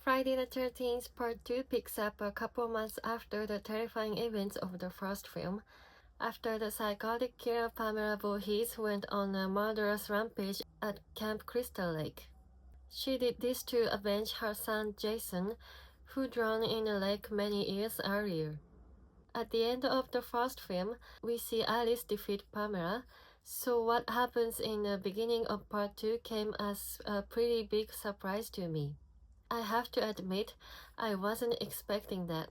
Friday the 13th Part 2 picks up a couple months after the terrifying events of the first film, after the psychotic killer Pamela Voorhees went on a murderous rampage at Camp Crystal Lake. She did this to avenge her son Jason, who drowned in a lake many years earlier. At the end of the first film, we see Alice defeat Pamela, so what happens in the beginning of Part 2 came as a pretty big surprise to me. I have to admit, I wasn't expecting that.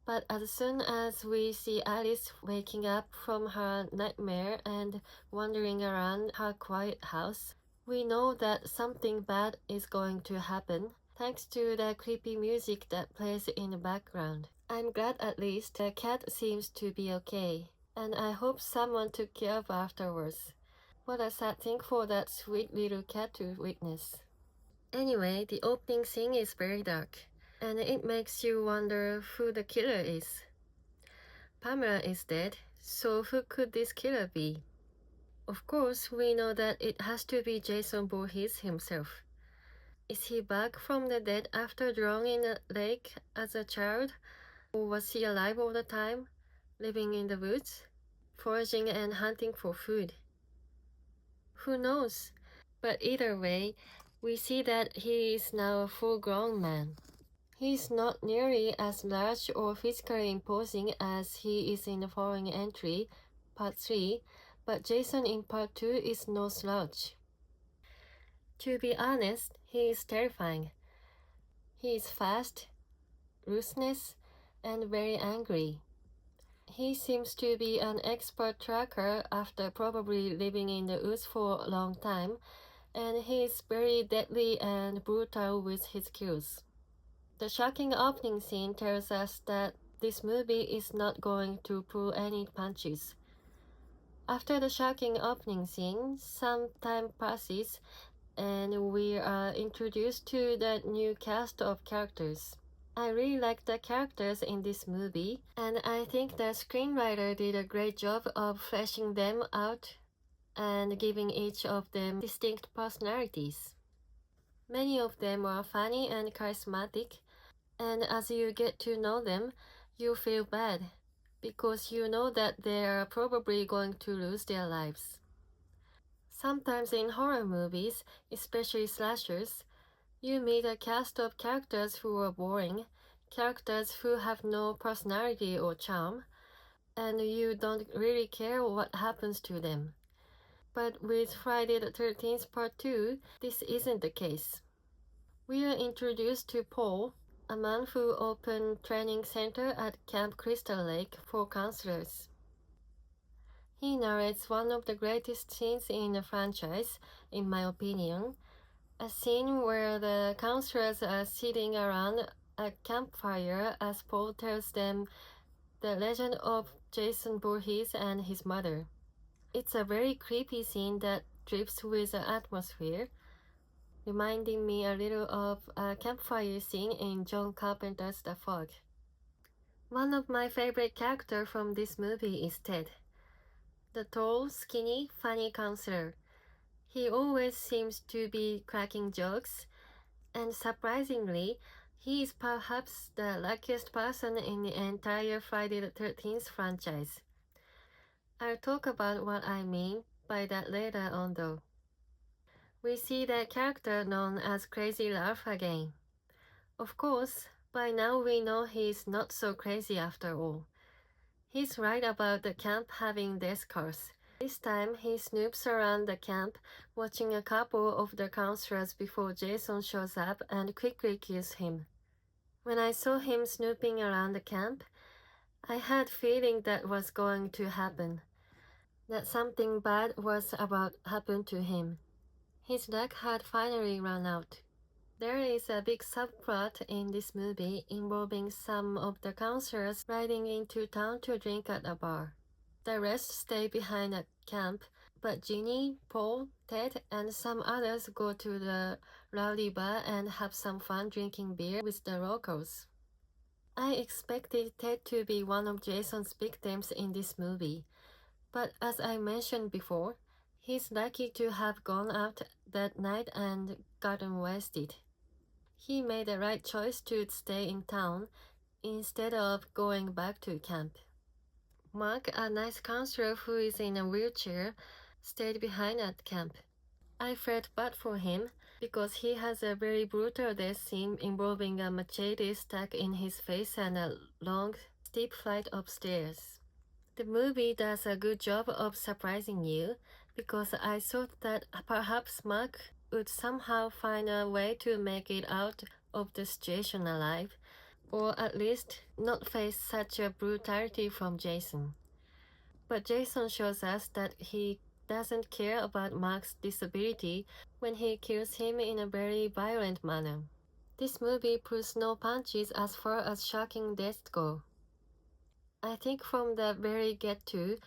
But as soon as we see Alice waking up from her nightmare and wandering around her quiet house, we know that something bad is going to happen, thanks to the creepy music that plays in the background. I'm glad at least the cat seems to be okay, and I hope someone took care of her afterwards. What a sad thing for that sweet little cat to witness. Anyway, the opening scene is very dark, and it makes you wonder who the killer is. Pamela is dead, so who could this killer be? Of course, we know that it has to be Jason Voorhees himself. Is he back from the dead after drowning in a lake as a child? Or was he alive all the time, living in the woods, foraging and hunting for food? Who knows? But either way, we see that he is now a full-grown man. He is not nearly as large or physically imposing as he is in the following entry, Part 3, but Jason in Part 2 is no slouch. To be honest, he is terrifying. He is fast, ruthless, and very angry. He seems to be an expert tracker after probably living in the woods for a long time, and he is very deadly and brutal with his kills. The shocking opening scene tells us that this movie is not going to pull any punches. After the shocking opening scene, some time passes and we are introduced to the new cast of characters. I really like the characters in this movie, and I think the screenwriter did a great job of fleshing them out and giving each of them distinct personalities. Many of them are funny and charismatic, and as you get to know them, you feel bad, because you know that they are probably going to lose their lives. Sometimes in horror movies, especially slashers, you meet a cast of characters who are boring, characters who have no personality or charm, and you don't really care what happens to them. But with Friday the 13th Part 2, this isn't the case. We are introduced to Paul, a man who opened training center at Camp Crystal Lake for counselors. He narrates one of the greatest scenes in the franchise, in my opinion, a scene where the counselors are sitting around a campfire as Paul tells them the legend of Jason Voorhees and his mother. It's a very creepy scene that drips with the atmosphere, reminding me a little of a campfire scene in John Carpenter's The Fog. One of my favorite characters from this movie is Ted, the tall, skinny, funny counselor. He always seems to be cracking jokes, and surprisingly, he is perhaps the luckiest person in the entire Friday the 13th franchise. I'll talk about what I mean by that later on though. We see the character known as Crazy Ralph again. Of course, by now we know he's not so crazy after all. He's right about the camp having death curse. This time, he snoops around the camp, watching a couple of the counselors before Jason shows up and quickly kills him. When I saw him snooping around the camp, I had a feeling that was going to happen, that something bad was about to happen to him. His luck had finally run out. There is a big subplot in this movie involving some of the counselors riding into town to drink at a bar. The rest stay behind at camp, but Ginny, Paul, Ted, and some others go to the rowdy bar and have some fun drinking beer with the locals. I expected Ted to be one of Jason's victims in this movie, but as I mentioned before, he's lucky to have gone out that night and gotten wasted. He made the right choice to stay in town instead of going back to camp. Mark, a nice counselor who is in a wheelchair, stayed behind at camp. I felt bad for him because he has a very brutal death scene involving a machete stuck in his face and a long, steep flight of stairs. The movie does a good job of surprising you because I thought that perhaps Mark would somehow find a way to make it out of the situation alive, or at least not face such a brutality from Jason. But Jason shows us that he doesn't care about Mark's disability when he kills him in a very violent manner. This movie pulls no punches as far as shocking deaths go. I think from the very get-to,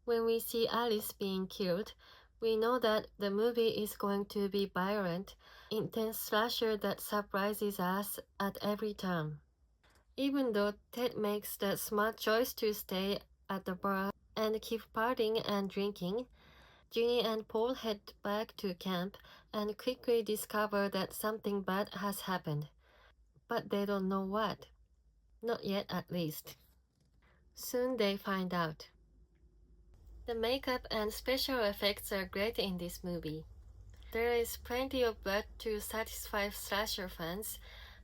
when we see Alice being killed, we know that the movie is going to be violent, intense slasher that surprises us at every turn. Even though Ted makes the smart choice to stay at the bar and keep partying and drinking, Ginny and Paul head back to camp and quickly discover that something bad has happened. But they don't know what. Not yet, at least. Soon they find out. The makeup and special effects are great in this movie. There is plenty of blood to satisfy slasher fans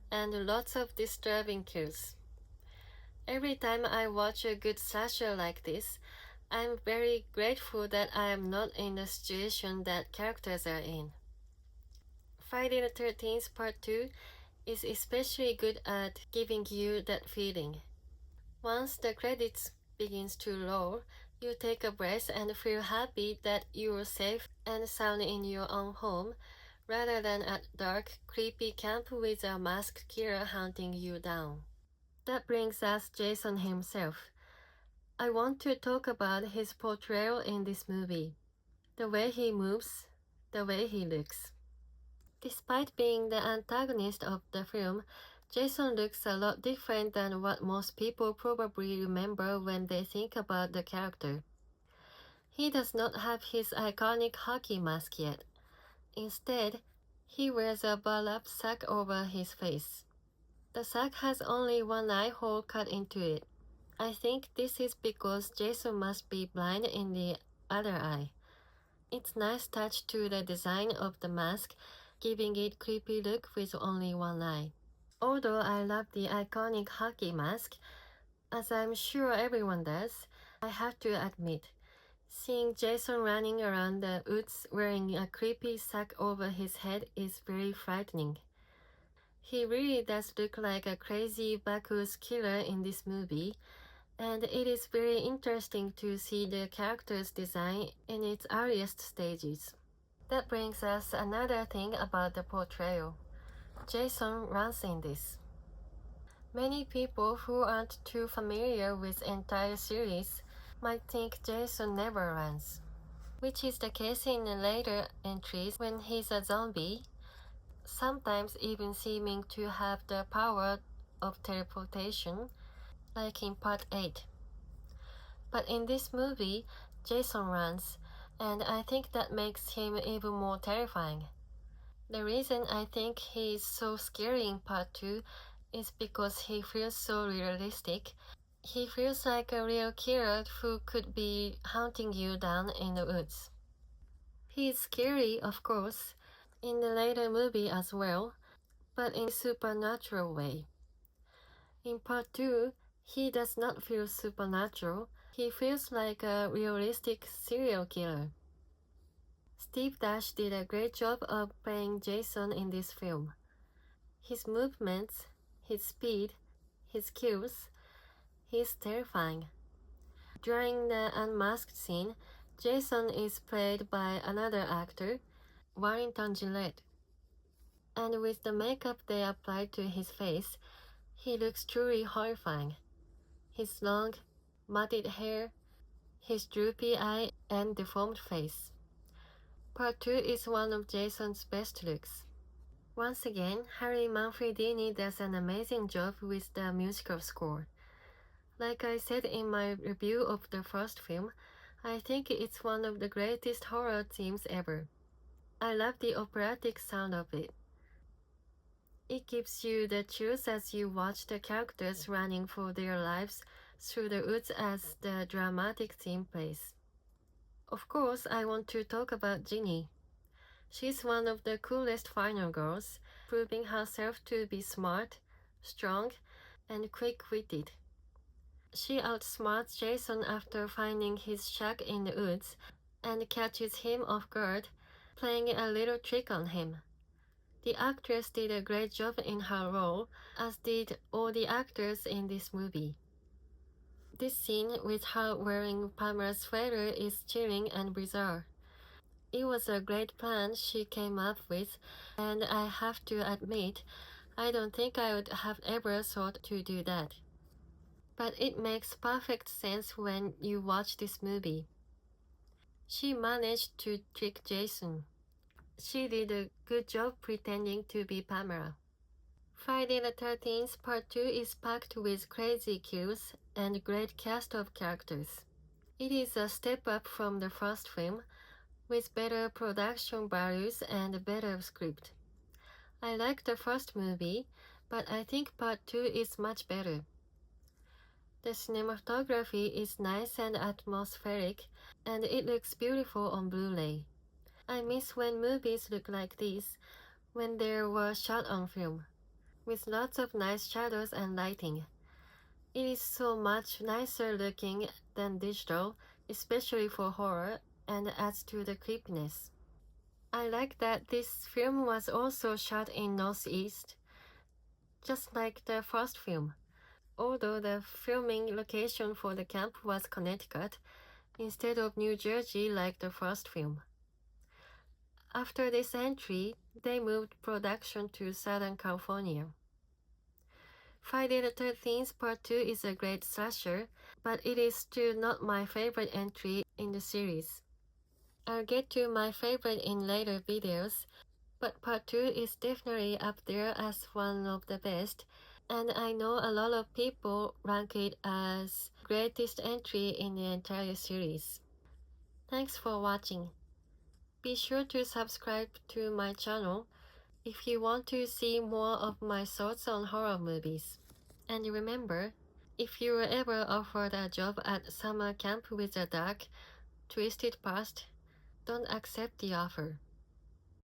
and lots of disturbing kills. Every time I watch a good slasher like this, I'm very grateful that I am not in the situation that characters are in. Friday the 13th Part 2 is especially good at giving you that feeling. Once the credits begins to roll, you take a breath and feel happy that you're safe and sound in your own home, rather than at dark, creepy camp with a masked killer hunting you down. That brings us Jason himself. I want to talk about his portrayal in this movie. The way he moves, the way he looks. Despite being the antagonist of the film, Jason looks a lot different than what most people probably remember when they think about the character. He does not have his iconic hockey mask yet. Instead, he wears a burlap sack over his face. The sack has only one eye hole cut into it. I think this is because Jason must be blind in the other eye. It's nice touch to the design of the mask, giving it creepy look with only one eye. Although I love the iconic hockey mask, as I'm sure everyone does, I have to admit, seeing Jason running around the woods wearing a creepy sack over his head is very frightening. He really does look like a crazy backwoods killer in this movie, and it is very interesting to see the character's design in its earliest stages. That brings us another thing about the portrayal. Jason runs in this. Many people who aren't too familiar with the entire series might think Jason never runs, which is the case in the later entries when he's a zombie, sometimes even seeming to have the power of teleportation, like in Part 8. But in this movie, Jason runs, and I think that makes him even more terrifying. The reason I think he is so scary in Part 2 is because he feels so realistic. He feels like a real killer who could be hunting you down in the woods. He is scary, of course, in the later movie as well, but in a supernatural way. In Part 2, he does not feel supernatural. He feels like a realistic serial killer. Steve Dash did a great job of playing Jason in this film. His movements, his speed, his kills, he's terrifying. During the unmasked scene, Jason is played by another actor, Warrington Gillette. And with the makeup they applied to his face, he looks truly horrifying. His long, matted hair, his droopy eye, and deformed face. Part 2 is one of Jason's best looks. Once again, Harry Manfredini does an amazing job with the musical score. Like I said in my review of the first film, I think it's one of the greatest horror themes ever. I love the operatic sound of it. It gives you the chills as you watch the characters running for their lives through the woods as the dramatic theme plays. Of course, I want to talk about Ginny. She's one of the coolest final girls, proving herself to be smart, strong, and quick-witted. She outsmarts Jason after finding his shack in the woods and catches him off guard, playing a little trick on him. The actress did a great job in her role, as did all the actors in this movie. This scene with her wearing Pamela's sweater is chilling and bizarre. It was a great plan she came up with, and I have to admit, I don't think I would have ever thought to do that. But it makes perfect sense when you watch this movie. She managed to trick Jason. She did a good job pretending to be Pamela. Friday the 13th Part 2 is packed with crazy kills and great cast of characters. It is a step up from the first film, with better production values and a better script. I like the first movie, but I think Part 2 is much better. The cinematography is nice and atmospheric, and it looks beautiful on Blu-ray. I miss when movies look like this, when they were shot on film, with lots of nice shadows and lighting. It is so much nicer looking than digital, especially for horror, and adds to the creepiness. I like that this film was also shot in Northeast, just like the first film. Although the filming location for the camp was Connecticut instead of New Jersey like the first film. After this entry, they moved production to Southern California. Friday the 13th Part 2 is a great slasher, but it is still not my favorite entry in the series. I'll get to my favorite in later videos, but Part 2 is definitely up there as one of the best, and I know a lot of people rank it as greatest entry in the entire series. Thanks for watching. Be sure to subscribe to my channel if you want to see more of my thoughts on horror movies. And remember, if you were ever offered a job at summer camp with a dark, twisted past, don't accept the offer.